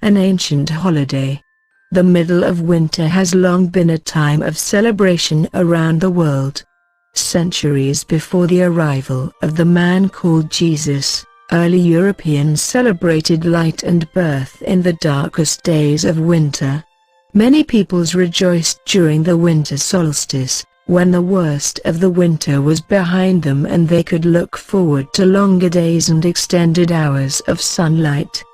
an ancient holiday. The middle of winter has long been a time of celebration around the world. Centuries before the arrival of the man called Jesus, early Europeans celebrated light and birth in the darkest days of winter. Many peoples rejoiced during the winter solstice, when the worst of the winter was behind them and they could look forward to longer days and extended hours of sunlight.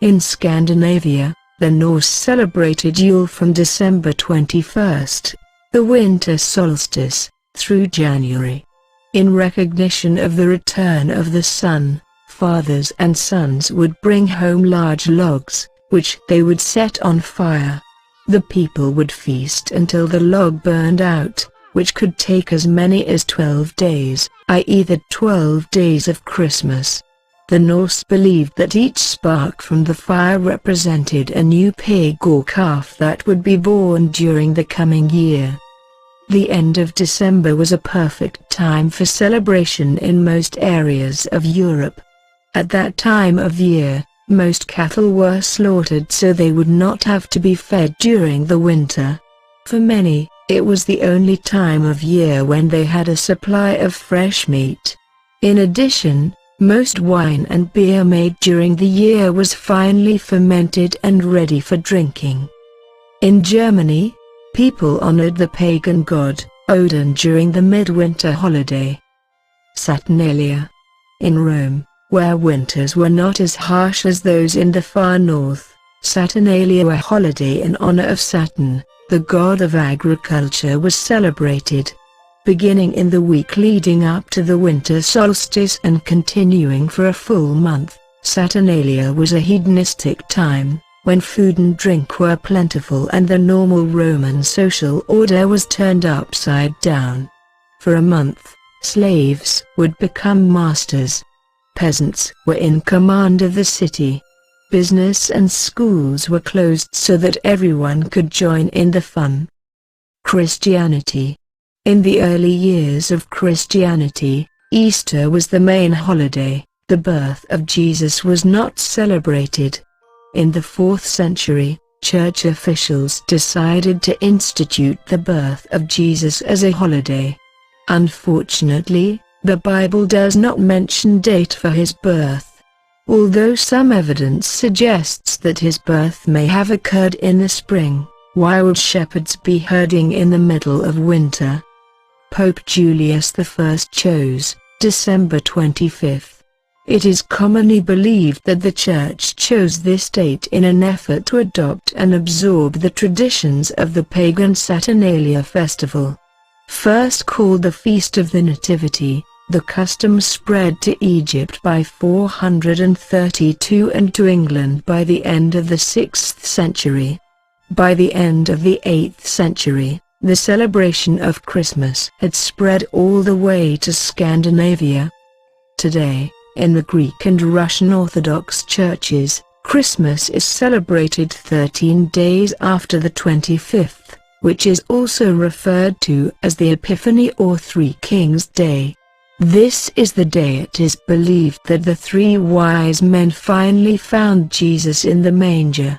In Scandinavia, the Norse celebrated Yule from December 21st, the winter solstice, through January. In recognition of the return of the sun, fathers and sons would bring home large logs, which they would set on fire. The people would feast until the log burned out, which could take as many as 12 days, i.e. the 12 days of Christmas. The Norse believed that each spark from the fire represented a new pig or calf that would be born during the coming year. The end of December was a perfect time for celebration in most areas of Europe. At that time of year, most cattle were slaughtered so they would not have to be fed during the winter. For many, it was the only time of year when they had a supply of fresh meat. In addition, most wine and beer made during the year was finely fermented and ready for drinking. In Germany, people honored the pagan god, Odin, during the midwinter holiday, Saturnalia. In Rome, where winters were not as harsh as those in the far north, Saturnalia, a holiday in honor of Saturn, the god of agriculture, was celebrated. Beginning in the week leading up to the winter solstice and continuing for a full month, Saturnalia was a hedonistic time, when food and drink were plentiful and the normal Roman social order was turned upside down. For a month, slaves would become masters. Peasants were in command of the city. Business and schools were closed so that everyone could join in the fun. Christianity. In the early years of Christianity, Easter was the main holiday. The birth of Jesus was not celebrated. In the 4th century, church officials decided to institute the birth of Jesus as a holiday. Unfortunately, the Bible does not mention date for his birth, although some evidence suggests that his birth may have occurred in the spring. Why would shepherds be herding in the middle of winter? Pope Julius I chose December 25th. It is commonly believed that the Church chose this date in an effort to adopt and absorb the traditions of the pagan Saturnalia festival. First called the Feast of the Nativity, the custom spread to Egypt by 432 and to England by the end of the 6th century. By the end of the 8th century, the celebration of Christmas had spread all the way to Scandinavia. Today, in the Greek and Russian Orthodox churches, Christmas is celebrated 13 days after the 25th, which is also referred to as the Epiphany or Three Kings Day. This is the day it is believed that the 3 wise men finally found Jesus in the manger.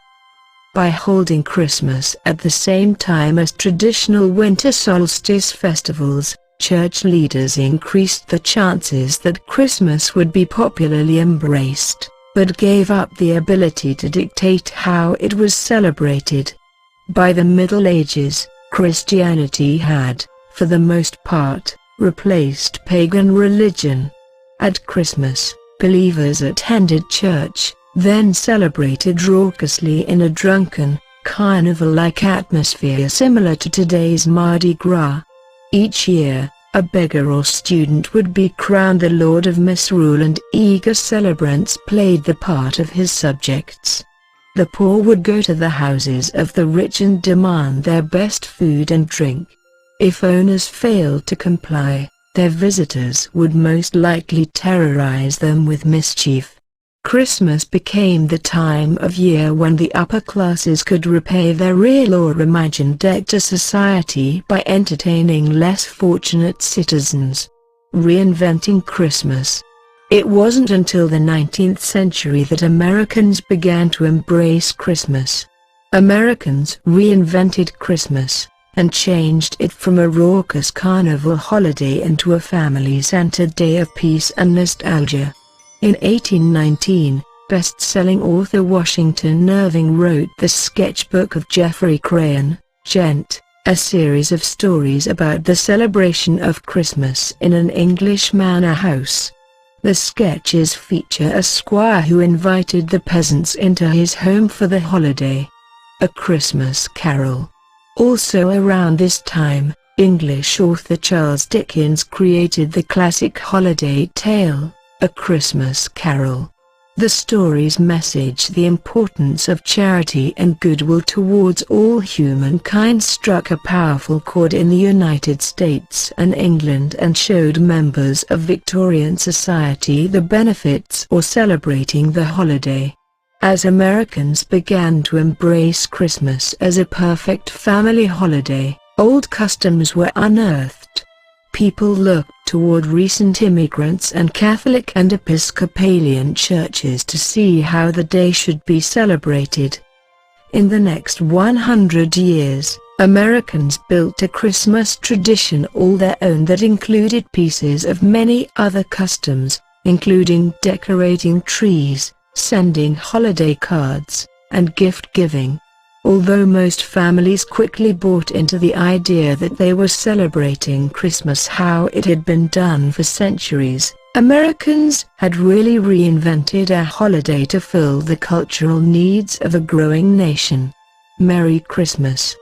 By holding Christmas at the same time as traditional winter solstice festivals, church leaders increased the chances that Christmas would be popularly embraced, but gave up the ability to dictate how it was celebrated. By the Middle Ages, Christianity had, for the most part, replaced pagan religion. At Christmas, believers attended church, then celebrated raucously in a drunken, carnival-like atmosphere similar to today's Mardi Gras. Each year, a beggar or student would be crowned the Lord of Misrule and eager celebrants played the part of his subjects. The poor would go to the houses of the rich and demand their best food and drink. If owners failed to comply, their visitors would most likely terrorize them with mischief. Christmas became the time of year when the upper classes could repay their real or imagined debt to society by entertaining less fortunate citizens. Reinventing Christmas. It wasn't until the 19th century that Americans began to embrace Christmas. Americans reinvented Christmas, and changed it from a raucous carnival holiday into a family-centered day of peace and nostalgia. In 1819, best-selling author Washington Irving wrote the sketchbook of Geoffrey Crayon, Gent, a series of stories about the celebration of Christmas in an English manor house. The sketches feature a squire who invited the peasants into his home for the holiday. A Christmas Carol. Also around this time, English author Charles Dickens created the classic holiday tale, A Christmas Carol. The story's message, the importance of charity and goodwill towards all humankind, struck a powerful chord in the United States and England and showed members of Victorian society the benefits of celebrating the holiday. As Americans began to embrace Christmas as a perfect family holiday, old customs were unearthed. People looked toward recent immigrants and Catholic and Episcopalian churches to see how the day should be celebrated. In the next 100 years, Americans built a Christmas tradition all their own that included pieces of many other customs, including decorating trees, sending holiday cards, and gift-giving. Although most families quickly bought into the idea that they were celebrating Christmas how it had been done for centuries, Americans had really reinvented a holiday to fill the cultural needs of a growing nation. Merry Christmas.